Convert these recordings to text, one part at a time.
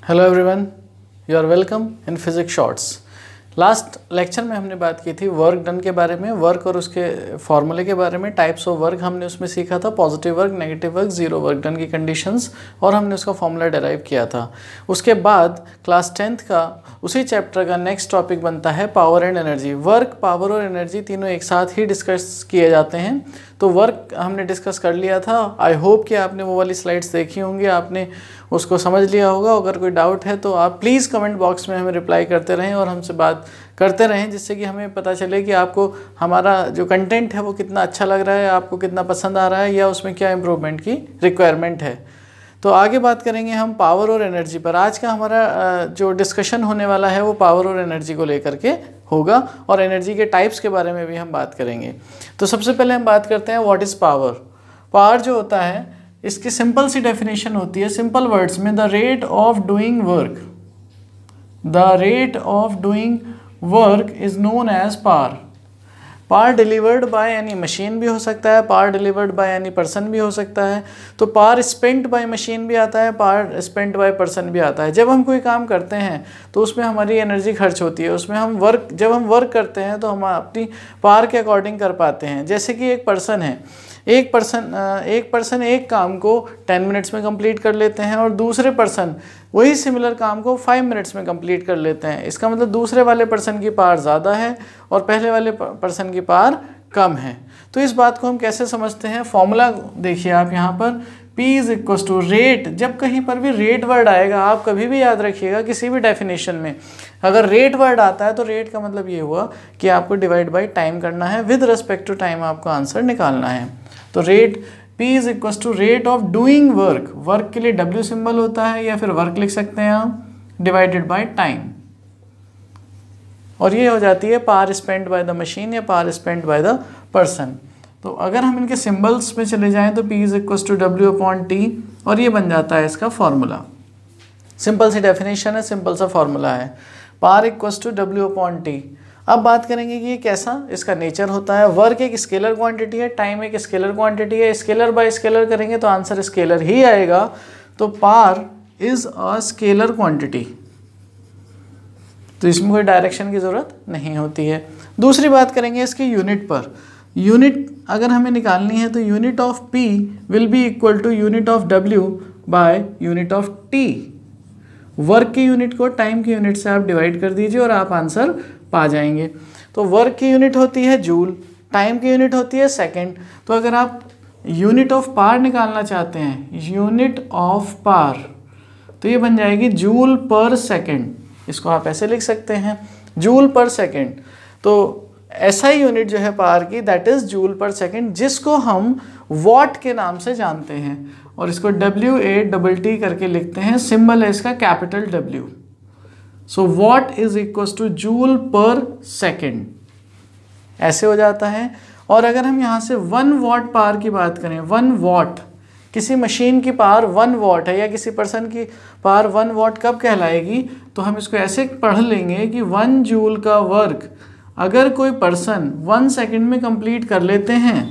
Hello everyone, you are welcome in physics shorts. Last lecture में हमने बात की थी वर्क डन के बारे में, वर्क और उसके फॉर्मूले के बारे में, टाइप्स ऑफ वर्क हमने उसमें सीखा था, positive work, negative work, zero work done की कंडीशंस, और हमने उसका फॉर्मूला डिराइव किया था। उसके बाद क्लास 10th का उसी चैप्टर का नेक्स्ट टॉपिक बनता है power and energy. Work, power और एनर्जी तीनों एक साथ ही डिस्कस किए जाते हैं। तो वर्क हमने डिस्कस कर लिया था। आई होप कि आपने वो वाली स्लाइड्स देखी होंगी, आपने उसको समझ लिया होगा। अगर कोई डाउट है तो आप प्लीज़ कमेंट बॉक्स में हमें रिप्लाई करते रहें और हमसे बात करते रहें, जिससे कि हमें पता चले कि आपको हमारा जो कंटेंट है वो कितना अच्छा लग रहा है, आपको कितना पसंद आ रहा है, या उसमें क्या इम्प्रूवमेंट की रिक्वायरमेंट है। तो आगे बात करेंगे हम पावर और एनर्जी पर। आज का हमारा जो डिस्कशन होने वाला है वो पावर और एनर्जी को लेकर के होगा, और एनर्जी के टाइप्स के बारे में भी हम बात करेंगे। तो सबसे पहले हम बात करते हैं व्हाट इज़ पावर। पावर जो होता है, इसकी सिंपल सी डेफिनेशन होती है, सिंपल वर्ड्स में, the rate of doing work. The rate of doing work is known as power. Power delivered by any machine भी हो सकता है, power delivered by any person भी हो सकता है। तो पावर स्पेंट बाय मशीन भी आता है, पावर स्पेंट बाय पर्सन भी आता है। जब हम कोई काम करते हैं तो उसमें हमारी एनर्जी खर्च होती है, उसमें जब हम वर्क करते हैं तो हम अपनी पावर के अकॉर्डिंग कर पाते हैं। जैसे कि एक पर्सन है, एक पर्सन एक काम को 10 मिनट्स में कंप्लीट कर लेते हैं, और दूसरे पर्सन वही सिमिलर काम को 5 मिनट्स में कंप्लीट कर लेते हैं। इसका मतलब दूसरे वाले पर्सन की पावर ज़्यादा है और पहले वाले पर्सन की पावर कम है। तो इस बात को हम कैसे समझते हैं? फॉर्मूला देखिए आप यहाँ पर, P is equal to rate. जब कहीं पर भी रेट वर्ड आएगा, आप कभी भी याद रखिएगा किसी भी डेफिनेशन में अगर रेट वर्ड आता है तो रेट का मतलब ये हुआ कि आपको डिवाइड बाई टाइम करना है, विद रिस्पेक्ट टू टाइम आपको आंसर निकालना है। तो rate P is equal to rate of doing work. Work के लिए W सिंबल होता है, या फिर वर्क लिख सकते हैं आप, डिवाइडेड बाय टाइम, और ये हो जाती है power spent by the machine या power spent by the person. तो अगर हम इनके सिंबल्स में चले जाएं तो P is equal to W upon T, और ये बन जाता है इसका फॉर्मूला। सिंपल सी डेफिनेशन है, सिंपल सा फॉर्मूला है, power equal to W upon T। अब बात करेंगे कि ये कैसा इसका नेचर होता है। वर्क एक स्केलर क्वांटिटी है, टाइम एक स्केलर क्वांटिटी है। स्केलर बाय स्केलर करेंगे तो आंसर स्केलर ही आएगा। तो power is a scalar quantity, तो इसमें कोई डायरेक्शन की ज़रूरत नहीं होती है। दूसरी बात करेंगे इसकी यूनिट पर। यूनिट अगर हमें निकालनी है तो unit of P will be equal to unit of W by unit of T। Work की यूनिट को टाइम की यूनिट से आप डिवाइड कर दीजिए और आप आंसर पा जाएंगे। तो वर्क की यूनिट होती है जूल, टाइम की यूनिट होती है सेकंड। तो अगर आप यूनिट ऑफ पावर निकालना चाहते हैं, यूनिट ऑफ पावर, तो ये बन जाएगी जूल पर सेकंड। इसको आप ऐसे लिख सकते हैं, जूल पर सेकंड। तो ऐसा यूनिट जो है पावर की, दैट इज जूल पर सेकंड, जिसको हम वॉट के नाम से जानते हैं, और इसको WATT करके लिखते हैं। सिंबल है इसका capital W। So what is equal two joule पर सेकेंड, ऐसे हो जाता है। और अगर हम यहाँ से 1 वॉट पावर की बात करें, 1 वॉट, किसी मशीन की पावर 1 वॉट है, या किसी पर्सन की पावर 1 वॉट कब कहलाएगी? तो हम इसको ऐसे पढ़ लेंगे कि 1 जूल का वर्क अगर कोई पर्सन 1 सेकेंड में कंप्लीट कर लेते हैं,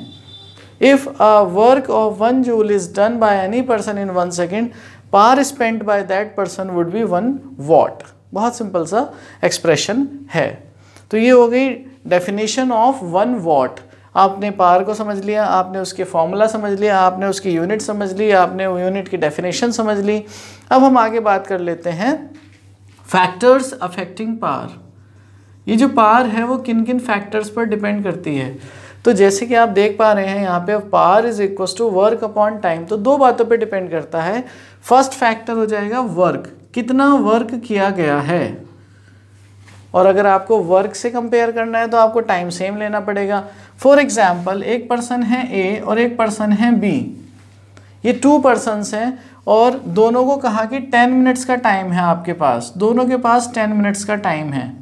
if a work of 1 joule is done by any person in 1 second, power spent by that person would be 1 what. बहुत सिंपल सा एक्सप्रेशन है। तो ये हो गई डेफिनेशन ऑफ 1 वॉट। आपने पावर को समझ लिया, आपने उसके फॉर्मूला समझ लिया, आपने उसकी यूनिट समझ ली, आपने वो यूनिट की डेफिनेशन समझ ली। अब हम आगे बात कर लेते हैं फैक्टर्स अफेक्टिंग पावर। ये जो पावर है वो किन किन फैक्टर्स पर डिपेंड करती है? तो जैसे कि आप देख पा रहे हैं यहाँ पे, power is equal to work upon time. तो 2 बातों पे डिपेंड करता है। फर्स्ट फैक्टर हो जाएगा वर्क, कितना वर्क किया गया है, और अगर आपको वर्क से कंपेयर करना है तो आपको टाइम सेम लेना पड़ेगा। फॉर एग्जाम्पल, एक पर्सन है A और एक पर्सन है B। ये 2 पर्सन्स हैं और दोनों को कहा कि 10 मिनट्स का टाइम है आपके पास, दोनों के पास 10 मिनट्स का टाइम है,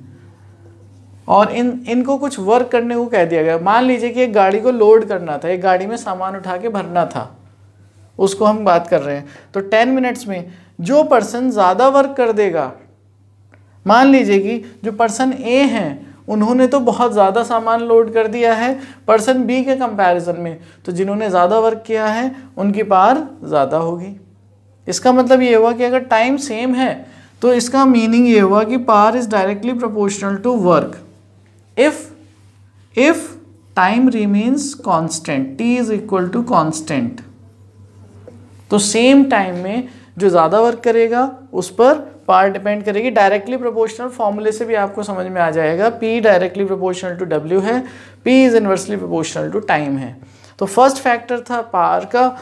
और इनको कुछ वर्क करने को कह दिया गया। मान लीजिए कि एक गाड़ी को लोड करना था, एक गाड़ी में सामान उठा के भरना था, उसको हम बात कर रहे हैं। तो 10 मिनट्स में जो पर्सन ज़्यादा वर्क कर देगा, मान लीजिए कि जो पर्सन A हैं उन्होंने तो बहुत ज़्यादा सामान लोड कर दिया है पर्सन B के कंपैरिजन में, तो जिन्होंने ज़्यादा वर्क किया है उनकी पावर ज़्यादा होगी। इसका मतलब ये हुआ कि अगर टाइम सेम है तो इसका मीनिंग ये हुआ कि power is directly proportional to work if time remains constant, T is equal to constant. तो सेम टाइम में जो ज़्यादा वर्क करेगा उस पर पावर डिपेंड करेगी। डायरेक्टली प्रोपोर्शनल फॉर्मूले से भी आपको समझ में आ जाएगा, P directly proportional to W है, P is inversely proportional to time है। तो फर्स्ट फैक्टर था पावर का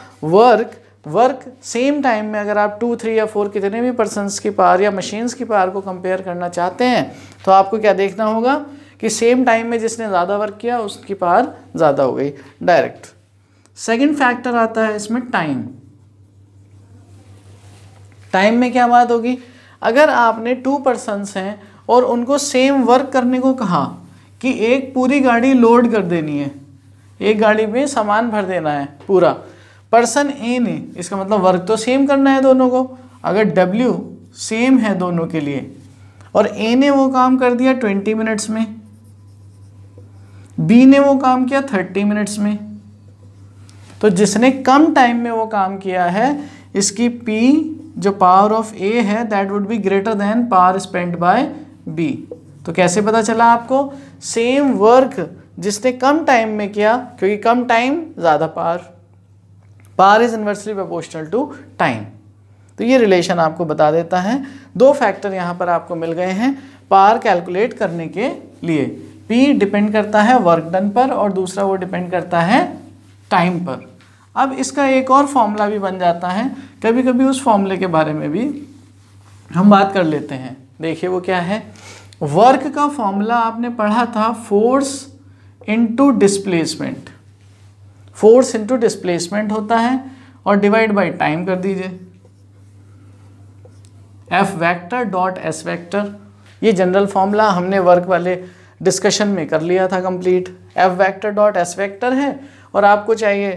वर्क सेम टाइम में अगर आप 2, 3 या 4 कितने भी पर्सन्स की पावर या मशीन्स की पावर को कंपेयर करना चाहते हैं तो आपको क्या देखना होगा कि सेम टाइम में जिसने ज़्यादा वर्क किया उसकी पावर ज़्यादा हो गई, डायरेक्ट। सेकेंड फैक्टर आता है इसमें टाइम में क्या बात होगी, अगर आपने 2 पर्सन्स हैं और उनको सेम वर्क करने को कहा कि एक पूरी गाड़ी लोड कर देनी है, एक गाड़ी में सामान भर देना है पूरा, पर्सन ए ने, इसका मतलब वर्क तो सेम करना है दोनों को। अगर W सेम है दोनों के लिए और ए ने वो काम कर दिया 20 मिनट्स में, बी ने वो काम किया 30 मिनट्स में, तो जिसने कम टाइम में वो काम किया है इसकी P जो पावर ऑफ A है that would be greater than power spent by B। तो कैसे पता चला आपको, सेम वर्क जिसने कम टाइम में किया, क्योंकि कम टाइम ज़्यादा power is inversely proportional to time. तो ये रिलेशन आपको बता देता है। 2 फैक्टर यहाँ पर आपको मिल गए हैं पावर कैलकुलेट करने के लिए। P डिपेंड करता है वर्क डन पर और दूसरा वो डिपेंड करता है टाइम पर। अब इसका एक और फॉर्मूला भी बन जाता है, कभी कभी उस फॉर्मूले के बारे में भी हम बात कर लेते हैं। देखिए वो क्या है, वर्क का फॉर्मूला आपने पढ़ा था force into displacement. Force into displacement होता है और डिवाइड बाय टाइम कर दीजिए, F vector dot S vector. ये जनरल फॉर्मूला हमने वर्क वाले डिस्कशन में कर लिया था complete. F vector dot S vector है और आपको चाहिए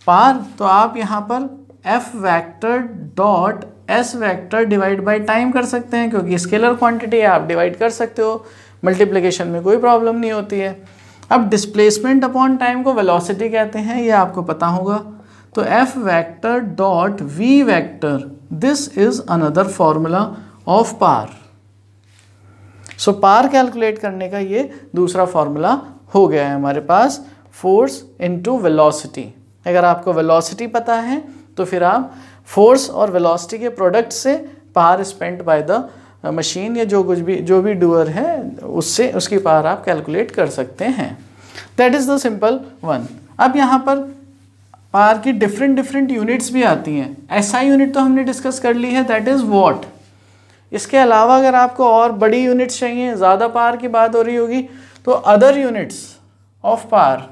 पावर, तो आप यहाँ पर F vector dot S vector divide by time कर सकते हैं, क्योंकि स्केलर क्वांटिटी है, आप डिवाइड कर सकते हो, मल्टीप्लिकेशन में कोई प्रॉब्लम नहीं होती है। अब डिस्प्लेसमेंट अपॉन टाइम को वेलोसिटी कहते हैं, ये आपको पता होगा। तो F vector dot V vector, this is another formula of power. So power calculate करने का ये दूसरा फॉर्मूला हो गया है हमारे पास, फोर्स इनटू वेलोसिटी। अगर आपको वेलोसिटी पता है तो फिर आप फोर्स और वेलोसिटी के प्रोडक्ट से power spent by the machine या जो भी डूअर है उससे उसकी पावर आप कैलकुलेट कर सकते हैं। That is the simple one. अब यहाँ पर पावर की डिफरेंट यूनिट्स भी आती हैं। SI यूनिट तो हमने डिस्कस कर ली है, दैट इज़ वॉट। इसके अलावा अगर आपको और बड़ी यूनिट्स चाहिए, ज़्यादा पावर की बात हो रही होगी, तो अदर यूनिट्स ऑफ पावर,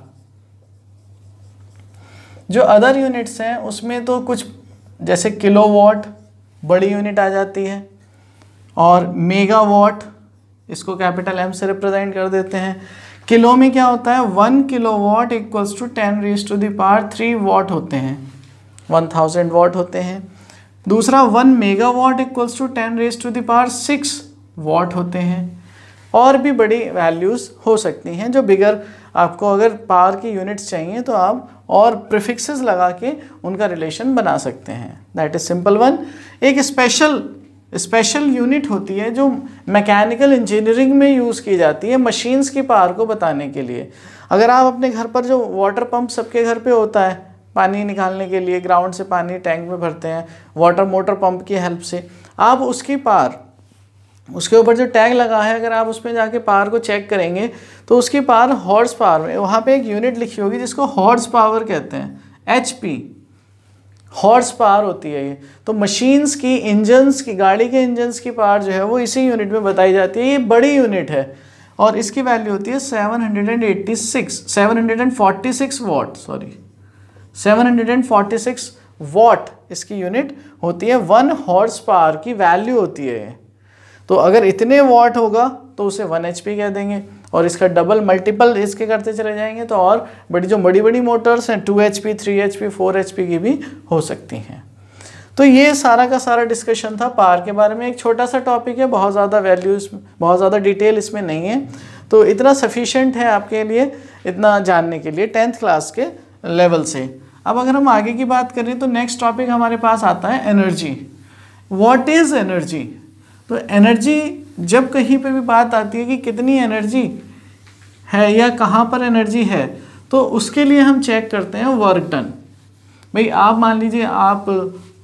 जो अदर यूनिट्स हैं उसमें तो कुछ जैसे किलोवाट बड़ी यूनिट आ जाती है, और मेगावाट इसको कैपिटल M से रिप्रेजेंट कर देते हैं। किलो में क्या होता है, 1 kilowatt equals to 10 raise to the power 3 watt होते हैं, 1000 वाट होते हैं। दूसरा 1 megawatt equals to 10 raise to the power 6 watt होते हैं। और भी बड़ी वैल्यूज़ हो सकती हैं जो बिगर, आपको अगर पावर की यूनिट्स चाहिए तो आप और प्रीफिक्सेस लगा के उनका रिलेशन बना सकते हैं। That is simple one. एक स्पेशल यूनिट होती है जो मैकेनिकल इंजीनियरिंग में यूज़ की जाती है मशीन्स की पावर को बताने के लिए। अगर आप अपने घर पर, जो वाटर पंप सबके घर पे होता है पानी निकालने के लिए, ग्राउंड से पानी टैंक में भरते हैं वाटर मोटर पंप की हेल्प से, आप उसकी पावर, उसके ऊपर जो टैग लगा है, अगर आप उसमें जाके पावर को चेक करेंगे तो उसकी पावर हॉर्स पावर में, वहाँ पे एक यूनिट लिखी होगी जिसको हॉर्स पावर कहते हैं, HP हॉर्स पावर होती है ये। तो मशीन्स की, इंजन्स की, गाड़ी के इंजन्स की पावर जो है वो इसी यूनिट में बताई जाती है। ये बड़ी यूनिट है और इसकी वैल्यू होती है 746 वाट, 746 वाट इसकी यूनिट होती है। 1 हॉर्स पावर की वैल्यू होती है। तो अगर इतने वाट होगा तो उसे 1 HP कह देंगे, और इसका डबल मल्टीपल इसके करते चले जाएंगे तो और बड़ी मोटर्स हैं 2 HP, 3 HP, 4 HP की भी हो सकती हैं। तो ये सारा का सारा डिस्कशन था पावर के बारे में। एक छोटा सा टॉपिक है, बहुत ज़्यादा वैल्यूज, बहुत ज़्यादा डिटेल इसमें नहीं है, तो इतना सफिशिएंट है आपके लिए, इतना जानने के लिए 10th क्लास के लेवल से। अब अगर हम आगे की बात करें तो नेक्स्ट टॉपिक हमारे पास आता है एनर्जी। What is energy? तो एनर्जी जब कहीं पे भी बात आती है कि कितनी एनर्जी है या कहाँ पर एनर्जी है, तो उसके लिए हम चेक करते हैं वर्क डन। भाई आप मान लीजिए आप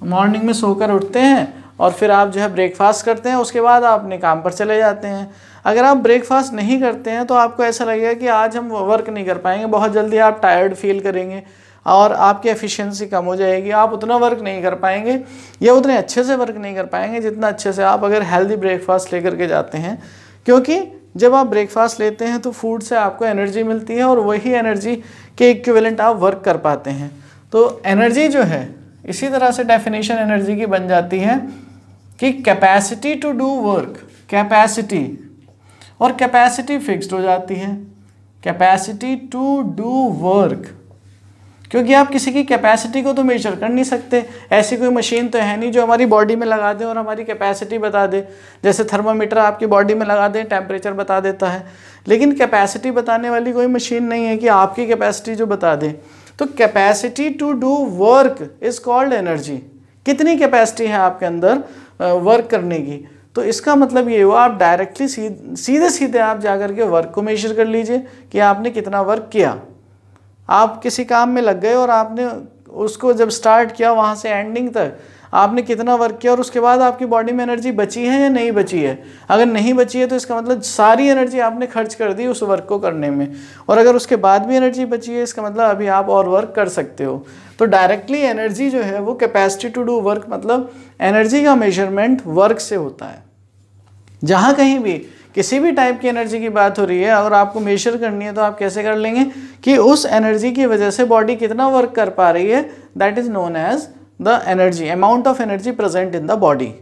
मॉर्निंग में सोकर उठते हैं और फिर आप जो है ब्रेकफास्ट करते हैं, उसके बाद आप अपने काम पर चले जाते हैं। अगर आप ब्रेकफास्ट नहीं करते हैं तो आपको ऐसा लगेगा कि आज हम वर्क नहीं कर पाएंगे, बहुत जल्दी आप टायर्ड फील करेंगे और आपकी एफिशिएंसी कम हो जाएगी, आप उतना वर्क नहीं कर पाएंगे या उतने अच्छे से वर्क नहीं कर पाएंगे जितना अच्छे से आप अगर हेल्दी ब्रेकफास्ट लेकर के जाते हैं। क्योंकि जब आप ब्रेकफास्ट लेते हैं तो फूड से आपको एनर्जी मिलती है और वही एनर्जी के इक्विवेलेंट आप वर्क कर पाते हैं। तो एनर्जी जो है इसी तरह से डेफिनेशन एनर्जी की बन जाती है कि capacity to do work, capacity, और कैपेसिटी फिक्स्ड हो जाती है, कैपेसिटी टू डू वर्क। क्योंकि आप किसी की कैपेसिटी को तो मेजर कर नहीं सकते, ऐसी कोई मशीन तो है नहीं जो हमारी बॉडी में लगा दे और हमारी कैपेसिटी बता दे। जैसे थर्मामीटर आपकी बॉडी में लगा दे, टेम्परेचर बता देता है, लेकिन कैपेसिटी बताने वाली कोई मशीन नहीं है कि आपकी कैपेसिटी जो बता दे। तो capacity to do work is called energy. कितनी कैपेसिटी है आपके अंदर वर्क करने की, तो इसका मतलब ये हुआ आप डायरेक्टली सीधे सीधे आप जाकर के वर्क को मेजर कर लीजिए कि आपने कितना वर्क किया। आप किसी काम में लग गए और आपने उसको जब स्टार्ट किया वहाँ से एंडिंग तक आपने कितना वर्क किया और उसके बाद आपकी बॉडी में एनर्जी बची है या नहीं बची है। अगर नहीं बची है तो इसका मतलब सारी एनर्जी आपने खर्च कर दी उस वर्क को करने में, और अगर उसके बाद भी एनर्जी बची है इसका मतलब अभी आप और वर्क कर सकते हो। तो डायरेक्टली एनर्जी जो है वो कैपेसिटी टू डू वर्क, मतलब एनर्जी का मेजरमेंट वर्क से होता है। जहाँ कहीं भी किसी भी टाइप की एनर्जी की बात हो रही है और आपको मेजर करनी है तो आप कैसे कर लेंगे कि उस एनर्जी की वजह से बॉडी कितना वर्क कर पा रही है, that is known as the energy, amount of energy present in the body.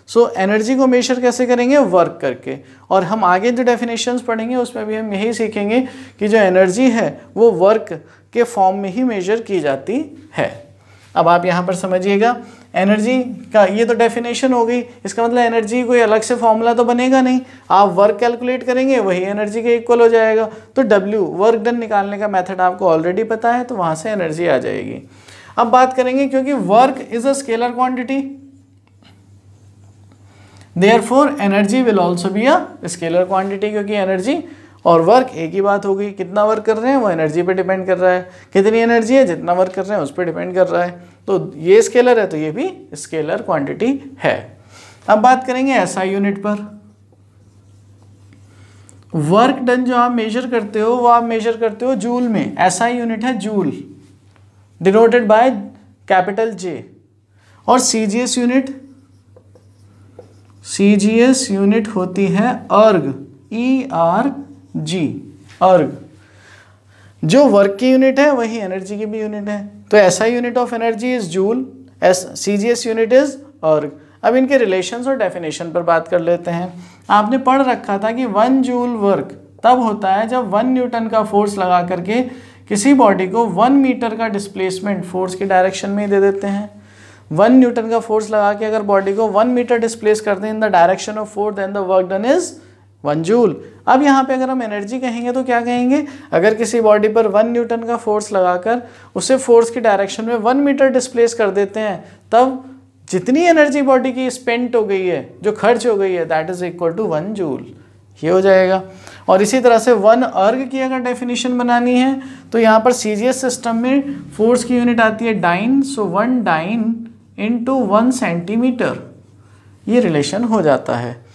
So energy को मेजर कैसे करेंगे, वर्क करके। और हम आगे जो डेफिनेशंस पढ़ेंगे उसमें भी हम यही सीखेंगे कि जो एनर्जी है वो वर्क के फॉर्म में ही मेजर की जाती है। अब आप यहाँ पर समझिएगा, एनर्जी का ये तो डेफिनेशन हो गई, इसका मतलब एनर्जी कोई अलग से फॉर्मूला तो बनेगा नहीं, आप वर्क कैलकुलेट करेंगे वही एनर्जी के इक्वल हो जाएगा। तो W वर्क डन निकालने का मेथड आपको ऑलरेडी पता है, तो वहाँ से एनर्जी आ जाएगी। अब बात करेंगे, क्योंकि work is a scalar quantity, therefore energy will also be a scalar quantity. क्योंकि एनर्जी और वर्क एक ही बात हो गई, कितना वर्क कर रहे हैं वो एनर्जी पे डिपेंड कर रहा है, कितनी एनर्जी है जितना वर्क कर रहे हैं उस पर डिपेंड कर रहा है। तो ये स्केलर है तो ये भी स्केलर क्वांटिटी है। अब बात करेंगे एसआई यूनिट पर। वर्क डन जो आप मेजर करते हो वो आप मेजर करते हो जूल में, एसआई यूनिट है joule, denoted by capital J। और सीजीएस यूनिट होती है अर्ग, ERG, अर्ग। जो वर्क की यूनिट है वही एनर्जी की भी यूनिट है। तो SI unit of energy is joule, CGS unit is अर्ग। अब इनके रिलेशंस और डेफिनेशन पर बात कर लेते हैं। आपने पढ़ रखा था कि 1 जूल वर्क तब होता है जब 1 न्यूटन का फोर्स लगा करके किसी बॉडी को 1 मीटर का डिस्प्लेसमेंट फोर्स की डायरेक्शन में ही दे देते हैं। 1 न्यूटन का फोर्स लगा के अगर बॉडी को 1 मीटर डिस्प्लेस करते हैं in the direction of force, then the work done is 1 joule. अब यहाँ पे अगर हम एनर्जी कहेंगे तो क्या कहेंगे, अगर किसी बॉडी पर 1 न्यूटन का फोर्स लगाकर उसे फोर्स की डायरेक्शन में 1 मीटर डिस्प्लेस कर देते हैं, तब जितनी एनर्जी बॉडी की स्पेंट हो गई है, जो खर्च हो गई है, that is equal to 1 joule. ये हो जाएगा। और इसी तरह से 1 अर्ग की अगर डेफिनेशन बनानी है तो यहाँ पर सीजीएस सिस्टम में फोर्स की यूनिट आती है डाइन, सो 1 डाइन इंटू 1 सेंटीमीटर, ये रिलेशन हो जाता है।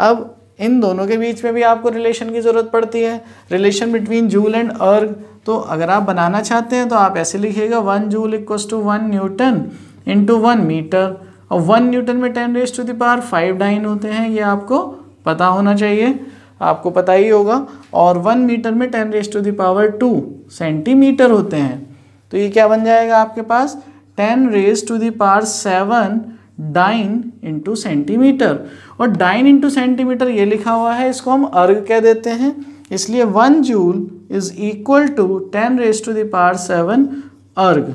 अब इन दोनों के बीच में भी आपको रिलेशन की ज़रूरत पड़ती है, रिलेशन बिटवीन जूल एंड अर्ग। तो अगर आप बनाना चाहते हैं तो आप ऐसे लिखिएगा 1 joule equals to 1 newton into 1 meter. और 1 न्यूटन में 10⁵ डाइन होते हैं, ये आपको पता होना चाहिए, आपको पता ही होगा। और 1 मीटर में 10⁻² सेंटीमीटर होते हैं। तो ये क्या बन जाएगा आपके पास, 10⁻⁷ डाइन इंटू सेंटीमीटर। और डाइन इंटू सेंटीमीटर ये लिखा हुआ है, इसको हम अर्ग कह देते हैं, इसलिए 1 जूल इज इक्वल टू 10⁻⁷ अर्ग।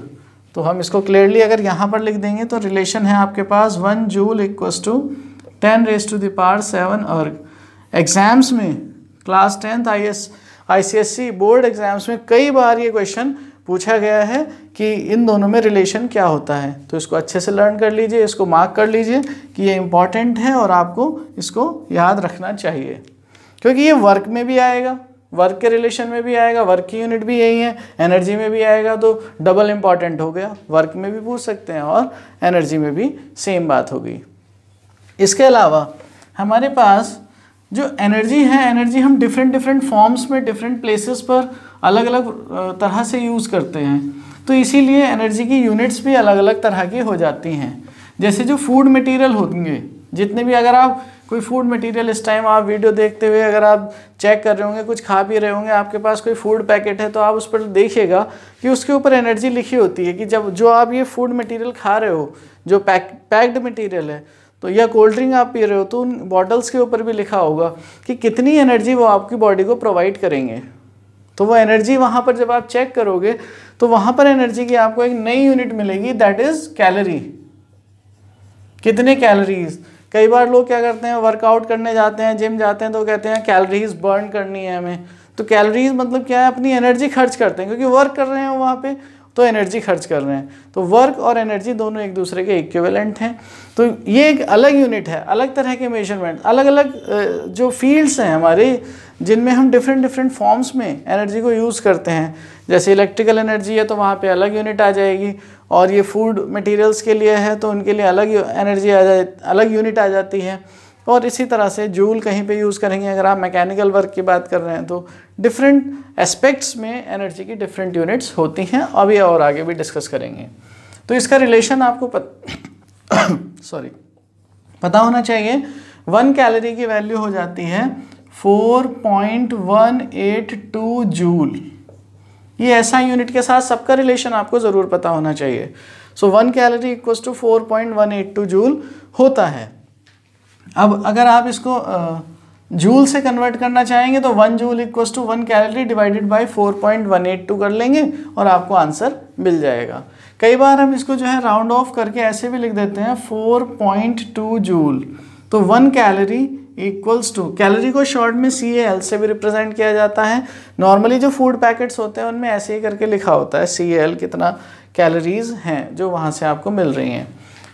तो हम इसको क्लियरली अगर यहाँ पर लिख देंगे तो रिलेशन है आपके पास 1 जूल इक्वल्स टू 10⁻⁷ अर्ग। एग्जाम्स में class 10th ICSE board exams में कई बार ये क्वेश्चन पूछा गया है कि इन दोनों में रिलेशन क्या होता है। तो इसको अच्छे से लर्न कर लीजिए, इसको मार्क कर लीजिए कि ये इम्पॉर्टेंट है और आपको इसको याद रखना चाहिए, क्योंकि ये वर्क में भी आएगा, वर्क के रिलेशन में भी आएगा, वर्क की यूनिट भी यही है, एनर्जी में भी आएगा, तो डबल इम्पॉर्टेंट हो गया। वर्क में भी पूछ सकते हैं और एनर्जी में भी सेम बात होगी। इसके अलावा हमारे पास जो एनर्जी है, एनर्जी हम डिफरेंट फॉर्म्स में डिफरेंट प्लेसेस पर अलग अलग तरह से यूज़ करते हैं, तो इसीलिए एनर्जी की यूनिट्स भी अलग अलग तरह की हो जाती हैं। जैसे जो फूड मटेरियल होंगे, जितने भी, अगर आप कोई फूड मटेरियल इस टाइम आप वीडियो देखते हुए अगर आप चेक कर रहे होंगे, कुछ खा पी रहे होंगे, आपके पास कोई फूड पैकेट है, तो आप उस पर देखिएगा कि उसके ऊपर एनर्जी लिखी होती है कि जब जो आप ये फूड मटेरियल खा रहे हो, जो पैक्ड मटेरियल है, तो या कोल्ड ड्रिंक आप पी रहे हो, तो उन बॉटल्स के ऊपर भी लिखा होगा कि कितनी एनर्जी वो आपकी बॉडी को प्रोवाइड करेंगे। तो वो एनर्जी वहाँ पर जब आप चेक करोगे तो वहाँ पर एनर्जी की आपको एक नई यूनिट मिलेगी, दैट इज़ कैलोरी। कितने कैलोरीज। कई बार लोग क्या करते हैं, वर्कआउट करने जाते हैं, जिम जाते हैं, तो कहते हैं कैलोरीज बर्न करनी है हमें। तो कैलोरीज मतलब क्या है, अपनी एनर्जी खर्च करते हैं, क्योंकि वर्क कर रहे हैं वहाँ पे, तो एनर्जी खर्च कर रहे हैं। तो वर्क और एनर्जी दोनों एक दूसरे के इक्विवेलेंट हैं। तो ये एक अलग यूनिट है, अलग तरह के मेजरमेंट, अलग अलग जो फील्ड्स हैं हमारे, जिनमें हम डिफरेंट फॉर्म्स में एनर्जी को यूज़ करते हैं। जैसे इलेक्ट्रिकल एनर्जी है तो वहाँ पे अलग यूनिट आ जाएगी, और ये फूड मटेरियल्स के लिए है तो उनके लिए अलग एनर्जी अलग यूनिट आ जाती है। और इसी तरह से जूल कहीं पे यूज़ करेंगे, अगर आप मैकेनिकल वर्क की बात कर रहे हैं, तो डिफरेंट एस्पेक्ट्स में एनर्जी की डिफरेंट यूनिट्स होती हैं। अभी और आगे भी डिस्कस करेंगे। तो इसका रिलेशन आपको पता होना चाहिए। 1 कैलोरी की वैल्यू हो जाती है 4.182 जूल। ये ऐसा यूनिट के साथ सबका रिलेशन आपको ज़रूर पता होना चाहिए। सो 1 कैलोरी इक्वल्स टू 4.182 जूल होता है। अब अगर आप इसको जूल से कन्वर्ट करना चाहेंगे तो 1 joule equals to 1 calorie divided by 4.182 कर लेंगे और आपको आंसर मिल जाएगा। कई बार हम इसको जो है राउंड ऑफ करके ऐसे भी लिख देते हैं 4.2 जूल। तो 1 कैलोरी इक्वल्स टू, कैलोरी को शॉर्ट में CAL से भी रिप्रेजेंट किया जाता है। नॉर्मली जो फूड पैकेट्स होते हैं उनमें ऐसे ही करके लिखा होता है CAL, कितना कैलोरीज हैं जो वहाँ से आपको मिल रही हैं।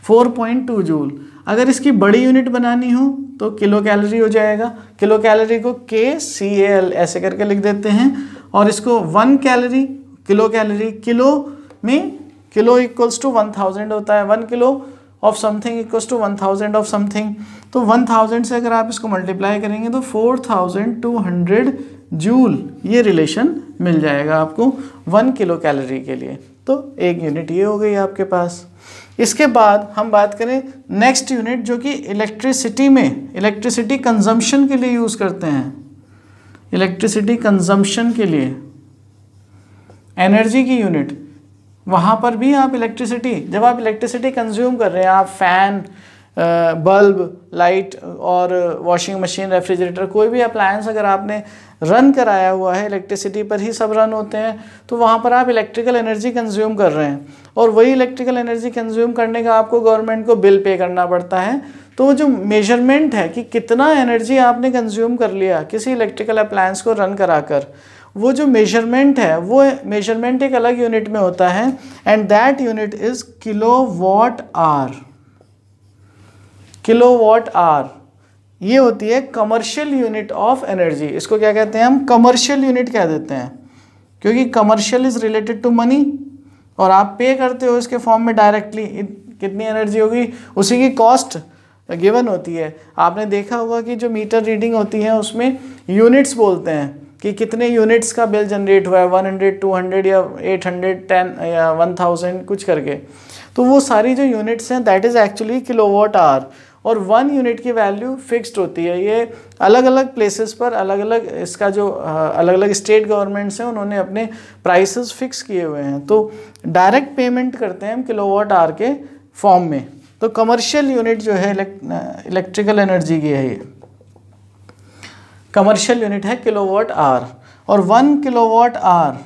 4.2 जूल। अगर इसकी बड़ी यूनिट बनानी हो तो किलो कैलोरी हो जाएगा। किलो कैलोरी को KCAL ऐसे करके लिख देते हैं, और इसको 1 कैलोरी, किलो कैलोरी, किलो में किलो इक्वल्स टू 1000 होता है। 1 kilo of something equals to 1000 of something. तो 1000 से अगर आप इसको मल्टीप्लाई करेंगे तो 4200 जूल ये रिलेशन मिल जाएगा आपको 1 किलो कैलोरी के लिए। तो एक यूनिट ये हो गई आपके पास। इसके बाद हम बात करें नेक्स्ट यूनिट, जो कि इलेक्ट्रिसिटी में, इलेक्ट्रिसिटी कंजम्पशन के लिए यूज़ करते हैं। इलेक्ट्रिसिटी कंजम्पशन के लिए एनर्जी की यूनिट, वहाँ पर भी आप इलेक्ट्रिसिटी, जब आप इलेक्ट्रिसिटी कंज्यूम कर रहे हैं, आप फैन, बल्ब, लाइट और वॉशिंग मशीन, रेफ्रिजरेटर, कोई भी अप्लायंस अगर आपने रन कराया हुआ है, इलेक्ट्रिसिटी पर ही सब रन होते हैं, तो वहाँ पर आप इलेक्ट्रिकल एनर्जी कंज्यूम कर रहे हैं, और वही इलेक्ट्रिकल एनर्जी कंज्यूम करने का आपको गवर्नमेंट को बिल पे करना पड़ता है। तो वो जो मेजरमेंट है कि कितना एनर्जी आपने कंज्यूम कर लिया किसी इलेक्ट्रिकल अप्लायंस को रन कराकर, वो जो मेजरमेंट है, वो मेजरमेंट एक अलग यूनिट में होता है, and that unit is kilowatt hour. Kilowatt hour ये होती है कमर्शियल यूनिट ऑफ एनर्जी। इसको क्या कहते हैं हम? कमर्शियल यूनिट कह देते हैं, क्योंकि commercial is related to money, और आप पे करते हो इसके फॉर्म में डायरेक्टली। कितनी एनर्जी होगी उसी की कॉस्ट गिवन होती है। आपने देखा होगा कि जो मीटर रीडिंग होती है उसमें यूनिट्स बोलते हैं कि कितने यूनिट्स का बिल जनरेट हुआ है, 100, 200 या 800, 10 या 1000 कुछ करके। तो वो सारी जो यूनिट्स हैं that is actually kilowatt hour, और 1 यूनिट की वैल्यू फिक्स्ड होती है। ये अलग अलग प्लेसेस पर अलग अलग, इसका जो अलग अलग स्टेट गवर्नमेंट्स हैं उन्होंने अपने प्राइसेस फिक्स किए हुए हैं। तो डायरेक्ट पेमेंट करते हैं हम किलोवाट आवर के फॉर्म में। तो कमर्शियल यूनिट जो है इलेक्ट्रिकल एनर्जी की है, ये कमर्शियल यूनिट है किलोवाट आवर। और 1 किलोवाट आवर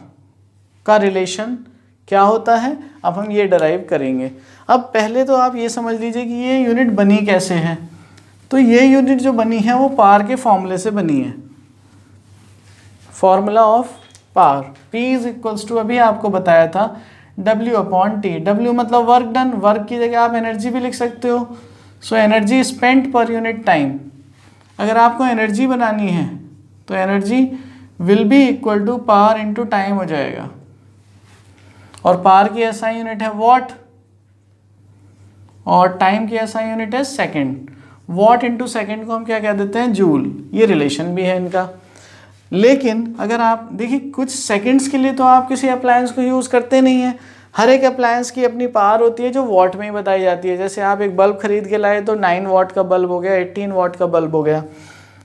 का रिलेशन क्या होता है, अब हम ये डराइव करेंगे। अब पहले तो आप ये समझ लीजिए कि ये यूनिट बनी कैसे है। तो ये यूनिट जो बनी है वो पावर के फॉर्मूले से बनी है। Formula of power. P is equals to, अभी आपको बताया था, W/T। W मतलब वर्क डन, वर्क की जगह आप एनर्जी भी लिख सकते हो। So energy spent per unit time. अगर आपको एनर्जी बनानी है तो energy will be equal to power into time हो जाएगा, और पावर की एसआई यूनिट है वॉट, और टाइम की एसआई यूनिट है सेकंड। वॉट इंटू सेकेंड को हम क्या कह देते हैं, जूल। ये रिलेशन भी है इनका। लेकिन अगर आप देखिए, कुछ सेकंड्स के लिए तो आप किसी अप्लायंस को यूज़ करते नहीं हैं। हर एक अप्लायंस की अपनी पावर होती है जो वॉट में ही बताई जाती है। जैसे आप एक बल्ब खरीद के लाए तो 9 वॉट का बल्ब हो गया, 18 वॉट का बल्ब हो गया,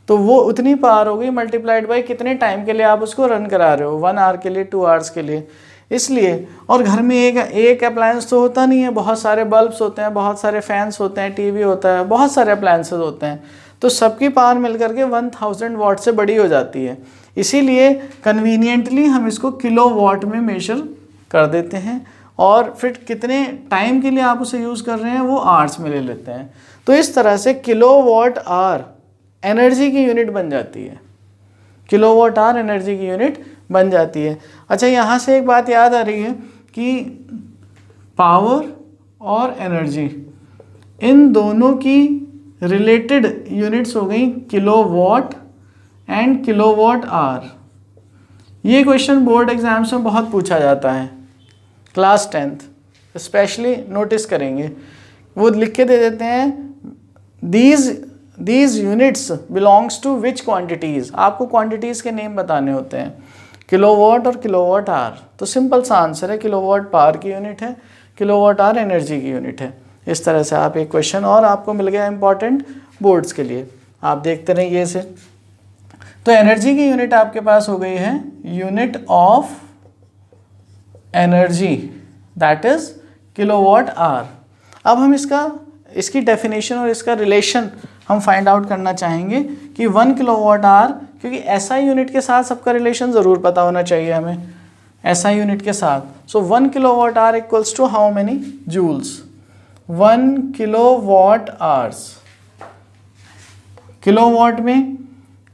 तो वो उतनी पावर हो गई मल्टीप्लाइड बाई कितने टाइम के लिए आप उसको रन करा रहे हो, 1 आवर के लिए, 2 आवर्स के लिए। इसलिए, और घर में एक अप्लायंस तो होता नहीं है, बहुत सारे बल्ब्स होते हैं, बहुत सारे फैंस होते हैं, टीवी होता है, बहुत सारे अप्लायंसेस होते हैं, तो सबकी पावर मिलकर के 1000 वॉट से बड़ी हो जाती है। इसीलिए कन्वीनियंटली हम इसको किलो वॉट में मेजर कर देते हैं, और फिर कितने टाइम के लिए आप उसे यूज़ कर रहे हैं वो आवर्स में ले लेते हैं। तो इस तरह से किलो वॉट आवर एनर्जी की यूनिट बन जाती है, किलो वॉट आवर एनर्जी की यूनिट बन जाती है। अच्छा, यहाँ से एक बात याद आ रही है कि पावर और एनर्जी, इन दोनों की रिलेटेड यूनिट्स हो गई kilo watt and kilo watt hour. ये क्वेश्चन बोर्ड एग्जाम्स में बहुत पूछा जाता है, क्लास 10th स्पेशली नोटिस करेंगे। वो लिख के दे देते हैं, these units belongs to which quantities. आपको क्वांटिटीज़ के नेम बताने होते हैं, किलोवाट और किलोवाट आवर। तो सिंपल सा आंसर है, किलोवाट पावर की यूनिट है, किलोवाट आवर एनर्जी की यूनिट है। इस तरह से आप एक क्वेश्चन और आपको मिल गया इंपॉर्टेंट बोर्ड्स के लिए, आप देखते रहिए इसे। तो एनर्जी की यूनिट आपके पास हो गई है unit of energy, that is kilowatt hour. अब हम इसकी डेफिनेशन और इसका रिलेशन हम फाइंड आउट करना चाहेंगे कि 1 किलोवाट आवर, क्योंकि एसआई यूनिट के साथ सबका रिलेशन ज़रूर पता होना चाहिए हमें, एसआई यूनिट के साथ। So 1 kilowatt hour equals to how many joules, 1 kilowatt hours. Kilowatt में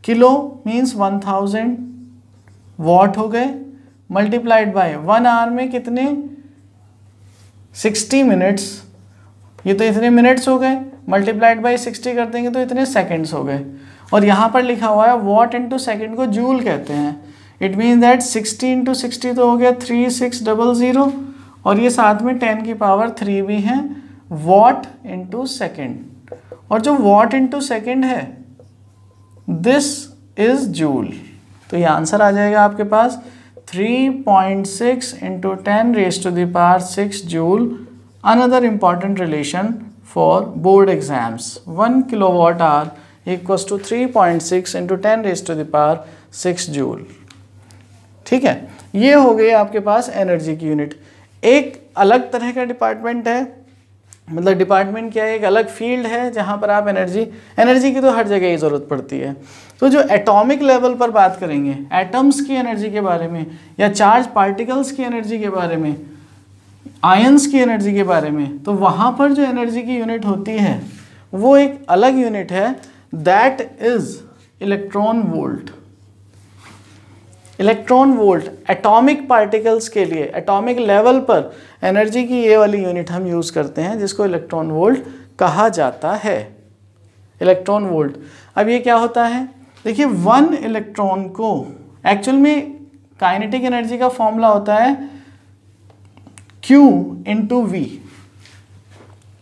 किलो मीन्स 1000 वॉट हो गए, मल्टीप्लाइड बाय 1 आवर में कितने, 60 मिनट्स, ये तो इतने मिनट्स हो गए, मल्टीप्लाइड बाय 60 कर देंगे तो इतने सेकंड्स हो गए। और यहाँ पर लिखा हुआ है वॉट इंटू सेकेंड को जूल कहते हैं। इट मीन्स दैट 60 इंटू 60 तो हो गया 3600, और ये साथ में 10 की पावर 3 भी है, वॉट इंटू सेकेंड। और जो वॉट इंटू सेकेंड है दिस इज जूल। तो ये आंसर आ जाएगा आपके पास 3.6 into 10 raise to the power 6 joule. Another important relation for board exams, 1 kilowatt hour equals to 3.6 into 10 raised to the power 6 joule। ठीक है, ये हो गई आपके पास एनर्जी की यूनिट। एक अलग तरह का डिपार्टमेंट है, मतलब डिपार्टमेंट क्या है, एक अलग फील्ड है जहाँ पर आप एनर्जी की तो हर जगह ही ज़रूरत पड़ती है। तो जो एटॉमिक लेवल पर बात करेंगे, एटम्स की एनर्जी के बारे में, या चार्ज पार्टिकल्स की एनर्जी के बारे में, आयंस की एनर्जी के बारे में, तो वहाँ पर जो एनर्जी की यूनिट होती है वो एक अलग यूनिट है, that is electron volt. Electron volt atomic particles के लिए, एटॉमिक लेवल पर एनर्जी की ये वाली यूनिट हम यूज़ करते हैं, जिसको इलेक्ट्रॉन वोल्ट कहा जाता है। Electron volt. अब ये क्या होता है, देखिए 1 इलेक्ट्रॉन को एक्चुअल में काइनेटिक एनर्जी का फॉर्मूला होता है Q इंटू वी।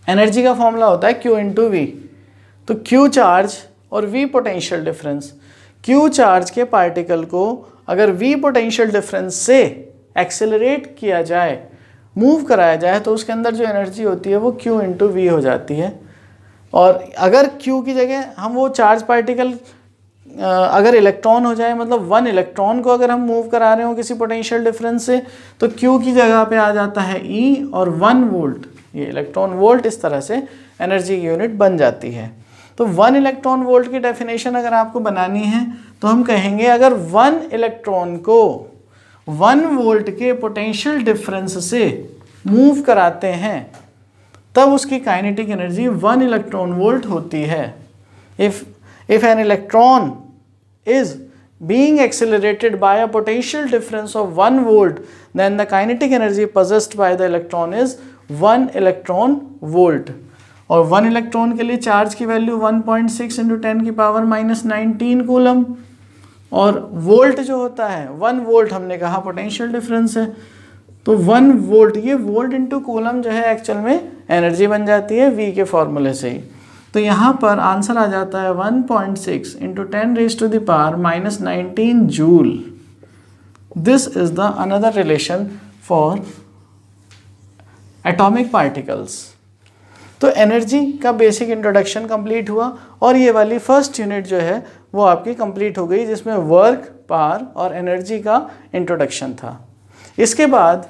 एनर्जी का फॉर्मूला होता है Q इंटू वी। तो Q चार्ज और V potential difference. Q charge के पार्टिकल को अगर V पोटेंशियल डिफरेंस से एक्सेलरेट किया जाए, मूव कराया जाए, तो उसके अंदर जो एनर्जी होती है वो Q इंटू वी हो जाती है। और अगर Q की जगह हम वो चार्ज पार्टिकल अगर इलेक्ट्रॉन हो जाए, मतलब 1 इलेक्ट्रॉन को अगर हम मूव करा रहे हो किसी पोटेंशियल डिफरेंस से, तो Q की जगह पे आ जाता है E, और 1 वोल्ट, ये इलेक्ट्रॉन वोल्ट इस तरह से एनर्जी की यूनिट बन जाती है। तो 1 इलेक्ट्रॉन वोल्ट की डेफिनेशन अगर आपको बनानी है तो हम कहेंगे अगर 1 इलेक्ट्रॉन को 1 वोल्ट के पोटेंशियल डिफरेंस से मूव कराते हैं तब उसकी काइनेटिक एनर्जी 1 इलेक्ट्रॉन वोल्ट होती है। If an electron is being accelerated by a potential difference of 1 volt, then the kinetic energy possessed by the electron is 1 electron volt. और 1 electron के लिए चार्ज की वैल्यू 1.6 × 10⁻⁻19 कूलम, और volt जो होता है 1 वोल्ट हमने कहा पोटेंशियल डिफरेंस है, तो 1 वोल्ट, ये वोल्ट इंटू कूलम जो है एक्चुअल में एनर्जी बन जाती है V के फॉर्मूले से ही। तो यहाँ पर आंसर आ जाता है 1.6 × 10⁻⁻19 joule. This is the another relation for atomic particles. तो एनर्जी का बेसिक इंट्रोडक्शन कंप्लीट हुआ, और ये वाली फर्स्ट यूनिट जो है वो आपकी कंप्लीट हो गई, जिसमें वर्क, पावर और एनर्जी का इंट्रोडक्शन था। इसके बाद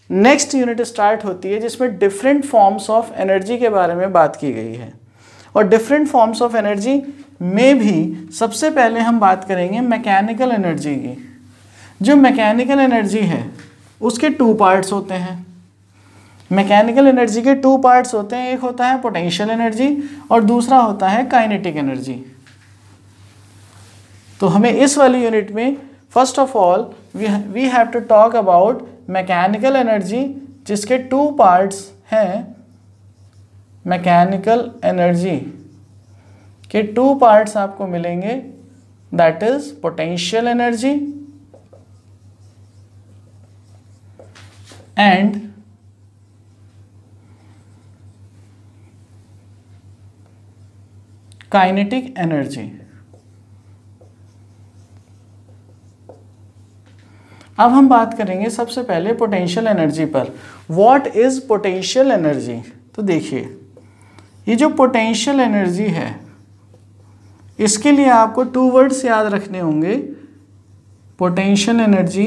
नेक्स्ट यूनिट स्टार्ट होती है जिसमें डिफरेंट फॉर्म्स ऑफ एनर्जी के बारे में बात की गई है। और डिफरेंट फॉर्म्स ऑफ एनर्जी में भी सबसे पहले हम बात करेंगे मैकेनिकल एनर्जी की। जो मैकेनिकल एनर्जी है उसके 2 पार्ट्स होते हैं। मैकेनिकल एनर्जी के 2 पार्ट्स होते हैं, एक होता है पोटेंशियल एनर्जी और दूसरा होता है काइनेटिक एनर्जी। तो हमें इस वाली यूनिट में first of all we have to talk about mechanical energy, जिसके 2 पार्ट्स हैं। मैकेनिकल एनर्जी के 2 पार्ट्स आपको मिलेंगे, that is potential energy and kinetic energy. अब हम बात करेंगे सबसे पहले पोटेंशियल एनर्जी पर। What is potential energy? तो देखिए, ये जो पोटेंशियल एनर्जी है इसके लिए आपको 2 वर्ड्स याद रखने होंगे। पोटेंशियल एनर्जी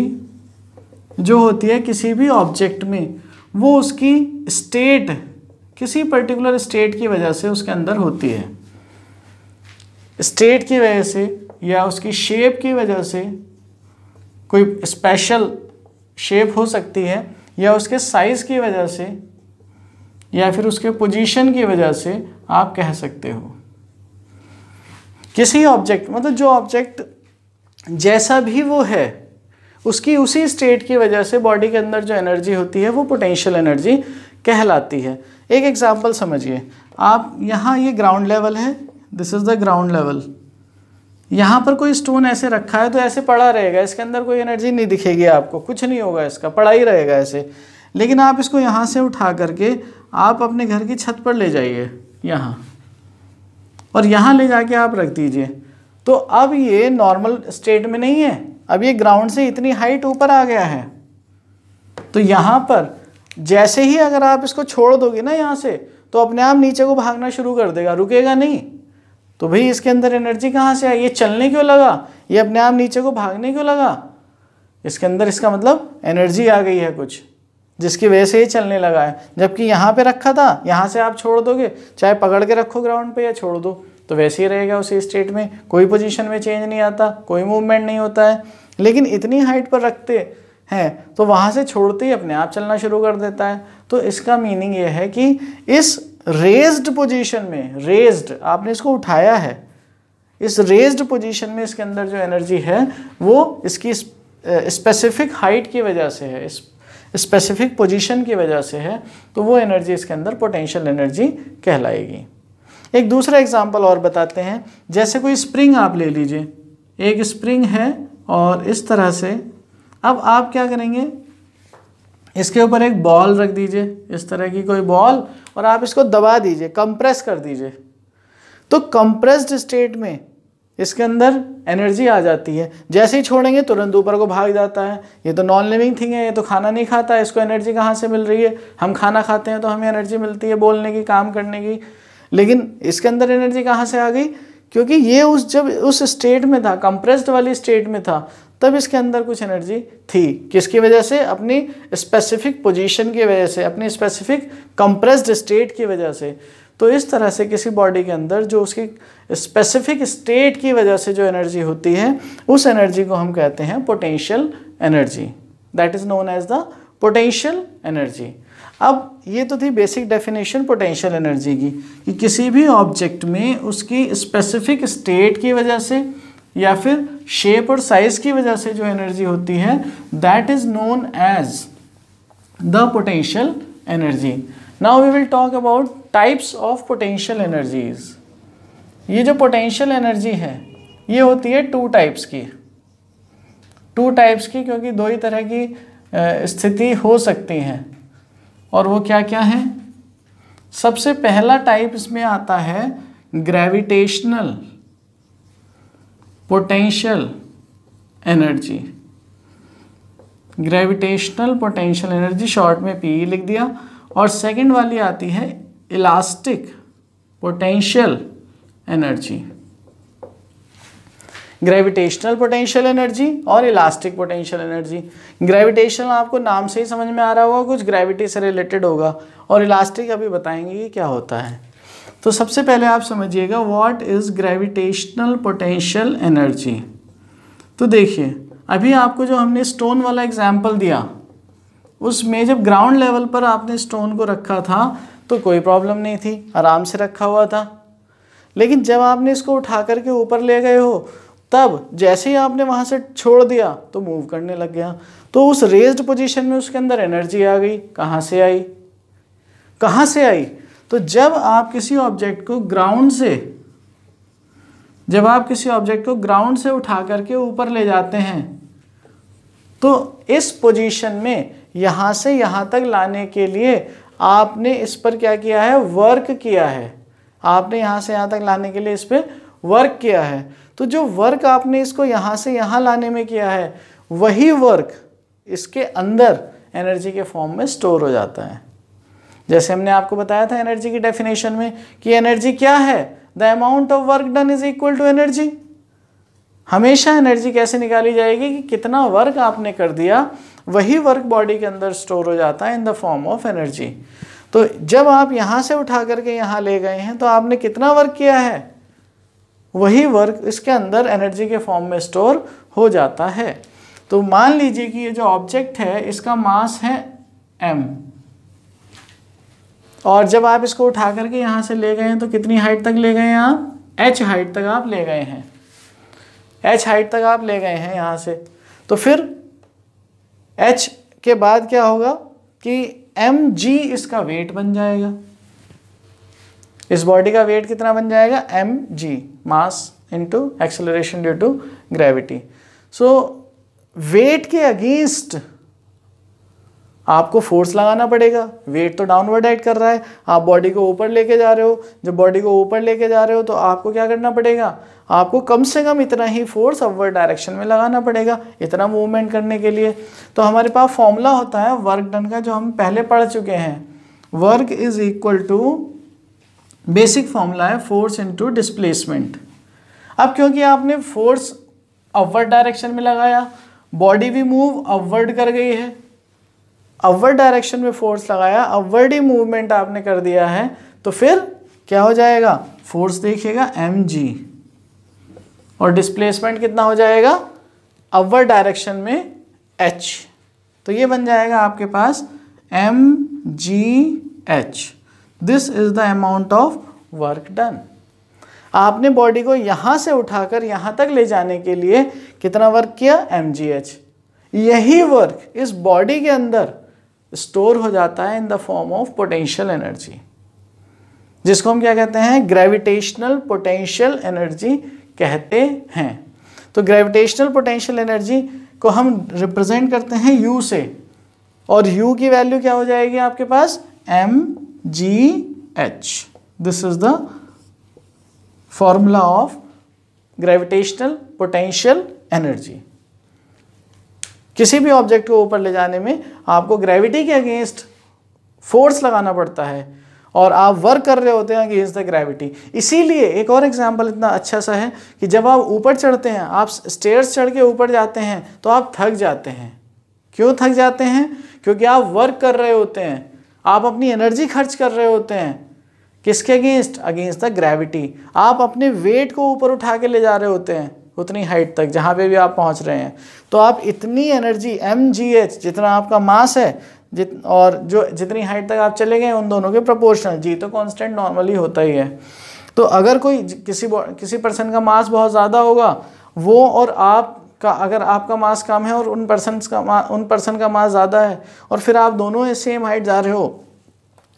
जो होती है किसी भी ऑब्जेक्ट में, वो उसकी स्टेट, किसी पर्टिकुलर स्टेट की वजह से उसके अंदर होती है। स्टेट की वजह से या उसकी शेप की वजह से, कोई स्पेशल शेप हो सकती है, या उसके साइज की वजह से, या फिर उसके पोजीशन की वजह से आप कह सकते हो। किसी ऑब्जेक्ट, मतलब जो ऑब्जेक्ट जैसा भी वो है उसकी उसी स्टेट की वजह से बॉडी के अंदर जो एनर्जी होती है वो पोटेंशियल एनर्जी कहलाती है। एक एग्जांपल समझिए, आप यहाँ ये ग्राउंड लेवल है, this is the ground level. यहाँ पर कोई स्टोन ऐसे रखा है तो ऐसे पड़ा रहेगा, इसके अंदर कोई एनर्जी नहीं दिखेगी आपको, कुछ नहीं होगा, इसका पड़ा ही रहेगा ऐसे। लेकिन आप इसको यहाँ से उठा करके आप अपने घर की छत पर ले जाइए यहाँ, और यहाँ ले जाके आप रख दीजिए, तो अब ये नॉर्मल स्टेट में नहीं है, अब ये ग्राउंड से इतनी हाइट ऊपर आ गया है। तो यहाँ पर जैसे ही अगर आप इसको छोड़ दोगे ना यहाँ से, तो अपने आप नीचे को भागना शुरू कर देगा, रुकेगा नहीं। तो भाई इसके अंदर एनर्जी कहाँ से आई? ये चलने क्यों लगा? ये अपने आप नीचे को भागने क्यों लगा? इसके अंदर इसका मतलब एनर्जी आ गई है कुछ, जिसकी वजह से ये चलने लगा है। जबकि यहाँ पे रखा था, यहाँ से आप छोड़ दोगे, चाहे पकड़ के रखो ग्राउंड पे या छोड़ दो, तो वैसे ही रहेगा उसी स्टेट में, कोई पोजीशन में चेंज नहीं आता, कोई मूवमेंट नहीं होता है। लेकिन इतनी हाइट पर रखते हैं तो वहाँ से छोड़ते ही अपने आप चलना शुरू कर देता है। तो इसका मीनिंग ये है कि इस रेज्ड पोजीशन में, रेज्ड आपने इसको उठाया है, इस रेज्ड पोजीशन में इसके अंदर जो एनर्जी है वो इसकी स्पेसिफिक हाइट की वजह से है, स्पेसिफिक पोजीशन की वजह से है, तो वो एनर्जी इसके अंदर पोटेंशियल एनर्जी कहलाएगी। एक दूसरा एग्जांपल और बताते हैं। जैसे कोई स्प्रिंग आप ले लीजिए, एक स्प्रिंग है और इस तरह से, अब आप क्या करेंगे, इसके ऊपर एक बॉल रख दीजिए, इस तरह की कोई बॉल, और आप इसको दबा दीजिए, कंप्रेस कर दीजिए। तो कंप्रेस्ड स्टेट में इसके अंदर एनर्जी आ जाती है, जैसे ही छोड़ेंगे तुरंत ऊपर को भाग जाता है। ये तो नॉन लिविंग थिंग है, ये तो खाना नहीं खाता है, इसको एनर्जी कहाँ से मिल रही है? हम खाना खाते हैं तो हमें एनर्जी मिलती है बोलने की, काम करने की, लेकिन इसके अंदर एनर्जी कहाँ से आ गई? क्योंकि ये जब उस स्टेट में था, कंप्रेस्ड वाली स्टेट में था, तब इसके अंदर कुछ एनर्जी थी। किसकी वजह से? अपनी स्पेसिफिक पोजीशन की वजह से, अपनी स्पेसिफिक कंप्रेस्ड स्टेट की वजह से। तो इस तरह से किसी बॉडी के अंदर जो उसकी स्पेसिफिक स्टेट की वजह से जो एनर्जी होती है, उस एनर्जी को हम कहते हैं potential energy, that is known as the potential energy. अब ये तो थी बेसिक डेफिनेशन पोटेंशियल एनर्जी की, कि किसी भी ऑब्जेक्ट में उसकी स्पेसिफिक स्टेट की वजह से या फिर शेप और साइज की वजह से जो एनर्जी होती है, that is known as the potential energy. Now we will talk about types of potential energies. ये जो पोटेंशियल एनर्जी है ये होती है टू टाइप्स की, क्योंकि दो ही तरह की स्थिति हो सकती हैं। और वो क्या क्या है? सबसे पहला टाइप इसमें आता है gravitational potential energy. Gravitational potential energy, short में पीई लिख दिया। और सेकंड वाली आती है elastic potential energy. Gravitational potential energy और इलास्टिक पोटेंशियल एनर्जी। ग्रेविटेशनल आपको नाम से ही समझ में आ रहा होगा, कुछ ग्रेविटी से रिलेटेड होगा, और इलास्टिक अभी बताएंगे कि क्या होता है। तो सबसे पहले आप समझिएगा what is gravitational potential energy. तो देखिए, अभी आपको जो हमने स्टोन वाला एग्जाम्पल दिया, उसमें जब ग्राउंड लेवल पर आपने स्टोन को रखा था तो कोई प्रॉब्लम नहीं थी, आराम से रखा हुआ था। लेकिन जब आपने इसको उठा करके ऊपर ले गए हो, तब जैसे ही आपने वहाँ से छोड़ दिया तो मूव करने लग गया। तो उस रेज्ड पोजीशन में उसके अंदर एनर्जी आ गई। कहाँ से आई? तो जब आप किसी ऑब्जेक्ट को ग्राउंड से उठा करके ऊपर ले जाते हैं, तो इस पोजीशन में यहाँ से यहाँ तक लाने के लिए आपने इस पर क्या किया है? वर्क किया है। आपने यहाँ से यहाँ तक लाने के लिए इस पर वर्क किया है। तो जो वर्क आपने इसको यहाँ से यहाँ लाने में किया है, वही वर्क इसके अंदर एनर्जी के फॉर्म में स्टोर हो जाता है। जैसे हमने आपको बताया था एनर्जी की डेफिनेशन में कि एनर्जी क्या है? The amount of work done is equal to energy. हमेशा एनर्जी कैसे निकाली जाएगी कि कितना वर्क आपने कर दिया, वही वर्क बॉडी के अंदर स्टोर हो जाता है in the form of energy. तो जब आप यहाँ से उठा करके यहाँ ले गए हैं तो आपने कितना वर्क किया है, वही वर्क इसके अंदर एनर्जी के फॉर्म में स्टोर हो जाता है। तो मान लीजिए कि ये जो ऑब्जेक्ट है इसका मास है m, और जब आप इसको उठा करके यहाँ से ले गए हैं तो कितनी हाइट तक ले गए हैं आप? h हाइट तक आप ले गए हैं। h हाइट तक आप ले गए हैं यहाँ से। तो फिर h के बाद क्या होगा कि mg इसका वेट बन जाएगा। इस बॉडी का वेट कितना बन जाएगा? mg, mass into acceleration due to gravity. So weight के अगेंस्ट आपको फोर्स लगाना पड़ेगा। वेट तो डाउनवर्ड एक्ट कर रहा है, आप बॉडी को ऊपर लेके जा रहे हो। जब बॉडी को ऊपर लेके जा रहे हो तो आपको क्या करना पड़ेगा? आपको कम से कम इतना ही फोर्स अपवर्ड डायरेक्शन में लगाना पड़ेगा, इतना मूवमेंट करने के लिए। तो हमारे पास फॉर्मूला होता है वर्क डन का, जो हम पहले पढ़ चुके हैं। Work is equal to, basic formula है फोर्स इनटू डिस्प्लेसमेंट। अब क्योंकि आपने फोर्स अपवर्ड डायरेक्शन में लगाया, बॉडी भी मूव अपवर्ड कर गई है, अपवर्ड डायरेक्शन में फोर्स लगाया, अपवर्ड ही मूवमेंट आपने कर दिया है, तो फिर क्या हो जाएगा? फोर्स देखिएगा mg, और डिस्प्लेसमेंट कितना हो जाएगा? अपवर्ड डायरेक्शन में h। तो ये बन जाएगा आपके पास mgh। This is the amount of work done. आपने बॉडी को यहाँ से उठाकर यहाँ तक ले जाने के लिए कितना वर्क किया? mgh। यही वर्क इस बॉडी के अंदर स्टोर हो जाता है in the form of potential energy, जिसको हम क्या कहते हैं? ग्रेविटेशनल पोटेंशियल एनर्जी कहते हैं। तो ग्रेविटेशनल पोटेंशियल एनर्जी को हम रिप्रेजेंट करते हैं U से, और U की वैल्यू क्या हो जाएगी आपके पास? mgh। This is the formula of gravitational potential energy. किसी भी ऑब्जेक्ट को ऊपर ले जाने में आपको ग्रेविटी के अगेंस्ट फोर्स लगाना पड़ता है, और आप वर्क कर रहे होते हैं अगेंस्ट द ग्रेविटी। इसीलिए एक और एग्जांपल इतना अच्छा सा है कि जब आप ऊपर चढ़ते हैं, आप स्टेयर्स चढ़ के ऊपर जाते हैं तो आप थक जाते हैं। क्यों थक जाते हैं? क्योंकि आप वर्क कर रहे होते हैं, आप अपनी एनर्जी खर्च कर रहे होते हैं। किसके अगेंस्ट? Against the gravity. आप अपने वेट को ऊपर उठा के ले जा रहे होते हैं उतनी हाइट तक जहाँ पे भी आप पहुँच रहे हैं। तो आप इतनी एनर्जी mgh, जितना आपका मास है और जो जितनी हाइट तक आप चले गए उन दोनों के प्रोपोर्शनल। जी तो कांस्टेंट नॉर्मली होता ही है। तो अगर कोई किसी पर्सन का मास बहुत ज़्यादा होगा वो और आपका, अगर आपका मास कम है और उन पर्सन का मास ज़्यादा है और फिर आप दोनों सेम हाइट जा रहे हो,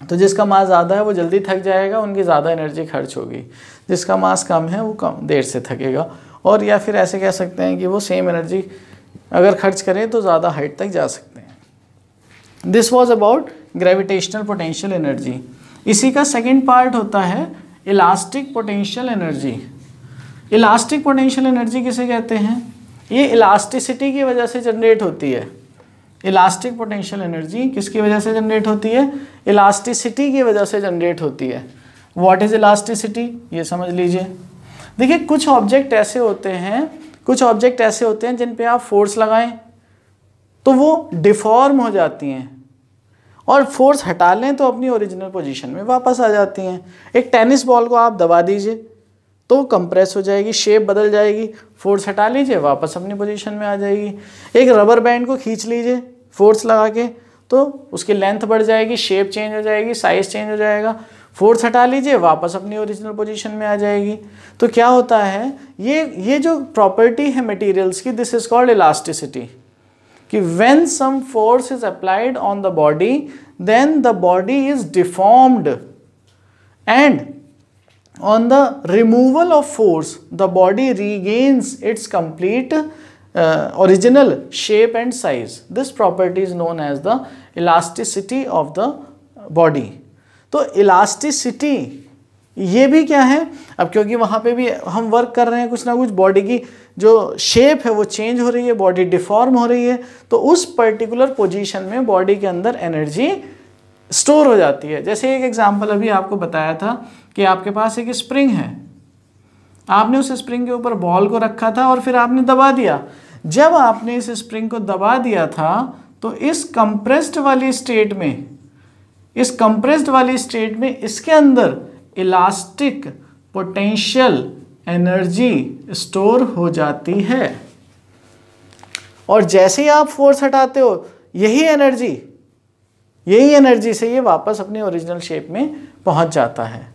तो जिसका मास ज़्यादा है वो जल्दी थक जाएगा, उनकी ज़्यादा एनर्जी खर्च होगी। जिसका मास कम है वो कम देर से थकेगा। और या फिर ऐसे कह सकते हैं कि वो सेम एनर्जी अगर खर्च करें तो ज़्यादा हाइट तक जा सकते हैं। This was about gravitational potential energy. इसी का सेकेंड पार्ट होता है elastic potential energy. Elastic potential energy किसे कहते हैं? ये इलास्टिसिटी की वजह से जनरेट होती है। इलास्टिक पोटेंशियल एनर्जी किसकी वजह से जनरेट होती है? इलास्टिसिटी की वजह से जनरेट होती है। व्हाट इज इलास्टिसिटी, ये समझ लीजिए। देखिए कुछ ऑब्जेक्ट ऐसे होते हैं जिन पे आप फोर्स लगाएं तो वो डिफॉर्म हो जाती हैं, और फोर्स हटा लें तो अपनी ओरिजिनल पोजीशन में वापस आ जाती हैं। एक टेनिस बॉल को आप दबा दीजिए तो वो कंप्रेस हो जाएगी, शेप बदल जाएगी, फोर्स हटा लीजिए वापस अपनी पोजीशन में आ जाएगी। एक रबर बैंड को खींच लीजिए फोर्स लगा के तो उसकी लेंथ बढ़ जाएगी, शेप चेंज हो जाएगी, साइज चेंज हो जाएगा, फोर्स हटा लीजिए वापस अपनी ओरिजिनल पोजीशन में आ जाएगी। तो क्या होता है, ये जो प्रॉपर्टी है मटेरियल्स की, दिस इज कॉल्ड इलास्टिसिटी, कि when some force is applied on the body then the body is deformed, and on the removal of force the body regains its complete original shape and size. This property is known as the elasticity of the body. तो elasticity ये भी क्या है, अब क्योंकि वहाँ पे भी हम वर्क कर रहे हैं, कुछ ना कुछ बॉडी की जो शेप है वो चेंज हो रही है, बॉडी डिफॉर्म हो रही है, तो उस पर्टिकुलर पोजीशन में बॉडी के अंदर एनर्जी स्टोर हो जाती है। जैसे एक एग्जांपल अभी आपको बताया था कि आपके पास एक स्प्रिंग है, आपने उस स्प्रिंग के ऊपर बॉल को रखा था और फिर आपने दबा दिया। जब आपने इस स्प्रिंग को दबा दिया था तो इस कंप्रेस्ड वाली स्टेट में इसके अंदर इलास्टिक पोटेंशियल एनर्जी स्टोर हो जाती है, और जैसे ही आप फोर्स हटाते हो यही एनर्जी से ये वापस अपनी ओरिजिनल शेप में पहुंच जाता है।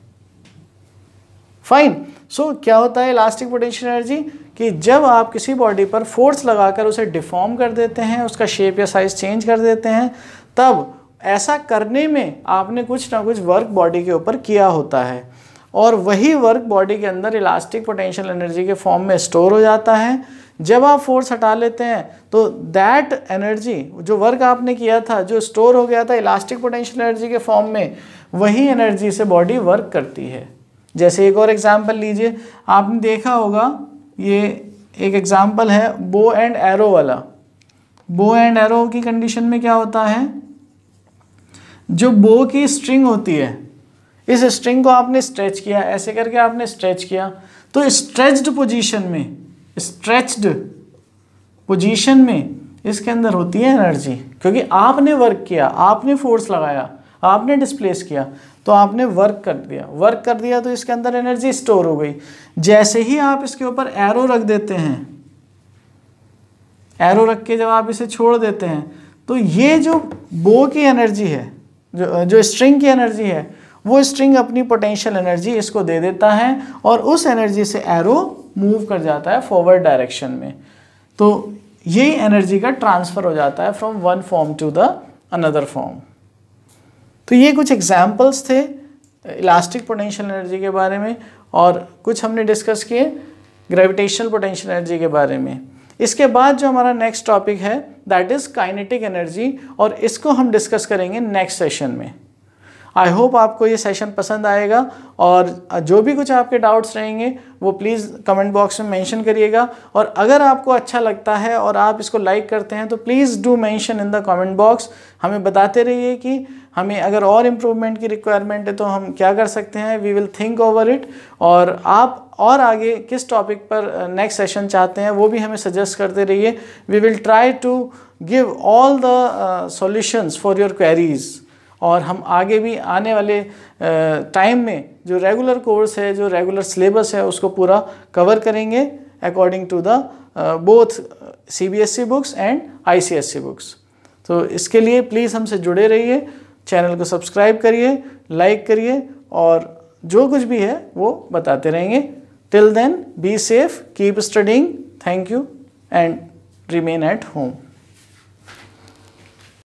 फाइन। सो क्या होता है इलास्टिक पोटेंशियल एनर्जी, कि जब आप किसी बॉडी पर फोर्स लगाकर उसे डिफॉर्म कर देते हैं, उसका शेप या साइज चेंज कर देते हैं, तब ऐसा करने में आपने कुछ ना कुछ वर्क बॉडी के ऊपर किया होता है, और वही वर्क बॉडी के अंदर इलास्टिक पोटेंशियल एनर्जी के फॉर्म में स्टोर हो जाता है। जब आप फोर्स हटा लेते हैं तो दैट एनर्जी, जो वर्क आपने किया था, जो स्टोर हो गया था इलास्टिक पोटेंशियल एनर्जी के फॉर्म में, वही एनर्जी से बॉडी वर्क करती है। जैसे एक और एग्जांपल लीजिए, आपने देखा होगा, ये एक एग्जांपल है बो एंड एरो वाला। बो एंड एरो की कंडीशन में क्या होता है, जो बो की स्ट्रिंग होती है, इस स्ट्रिंग को आपने स्ट्रेच किया, ऐसे करके आपने स्ट्रेच किया, तो स्ट्रेच्ड पोजीशन में इसके अंदर होती है एनर्जी, क्योंकि आपने वर्क किया, आपने फोर्स लगाया, आपने डिस्प्लेस किया, तो आपने वर्क कर दिया तो इसके अंदर एनर्जी स्टोर हो गई। जैसे ही आप इसके ऊपर एरो रख देते हैं, एरो रख के जब आप इसे छोड़ देते हैं, तो ये जो बो की एनर्जी है, जो स्ट्रिंग की एनर्जी है, वो स्ट्रिंग अपनी पोटेंशियल एनर्जी इसको दे देता है, और उस एनर्जी से एरो मूव कर जाता है फॉरवर्ड डायरेक्शन में। तो यही एनर्जी का ट्रांसफ़र हो जाता है from one form to the another form. तो ये कुछ एग्जाम्पल्स थे इलास्टिक पोटेंशियल एनर्जी के बारे में, और कुछ हमने डिस्कस किए ग्रेविटेशनल पोटेंशियल एनर्जी के बारे में। इसके बाद जो हमारा नेक्स्ट टॉपिक है दैट इज़ काइनेटिक एनर्जी, और इसको हम डिस्कस करेंगे नेक्स्ट सेशन में। आई होप आपको ये सेशन पसंद आएगा, और जो भी कुछ आपके डाउट्स रहेंगे वो प्लीज़ कमेंट बॉक्स में मेंशन करिएगा, और अगर आपको अच्छा लगता है और आप इसको लाइक करते हैं तो please do mention in the comment box. हमें बताते रहिए कि हमें अगर और इम्प्रूवमेंट की रिक्वायरमेंट है तो हम क्या कर सकते हैं, we will think over it. और आप और आगे किस टॉपिक पर नेक्स्ट सेशन चाहते हैं वो भी हमें सजेस्ट करते रहिए। We will try to give all the solutions for your queries, और हम आगे भी आने वाले टाइम में जो रेगुलर कोर्स है, जो रेगुलर सिलेबस है, उसको पूरा कवर करेंगे according to the both CBSE books and ICSE books. तो इसके लिए प्लीज़ हमसे जुड़े रहिए, चैनल को सब्सक्राइब करिए, लाइक करिए, और जो कुछ भी है वो बताते रहेंगे। Till then be safe, keep studying. Thank you and remain at home.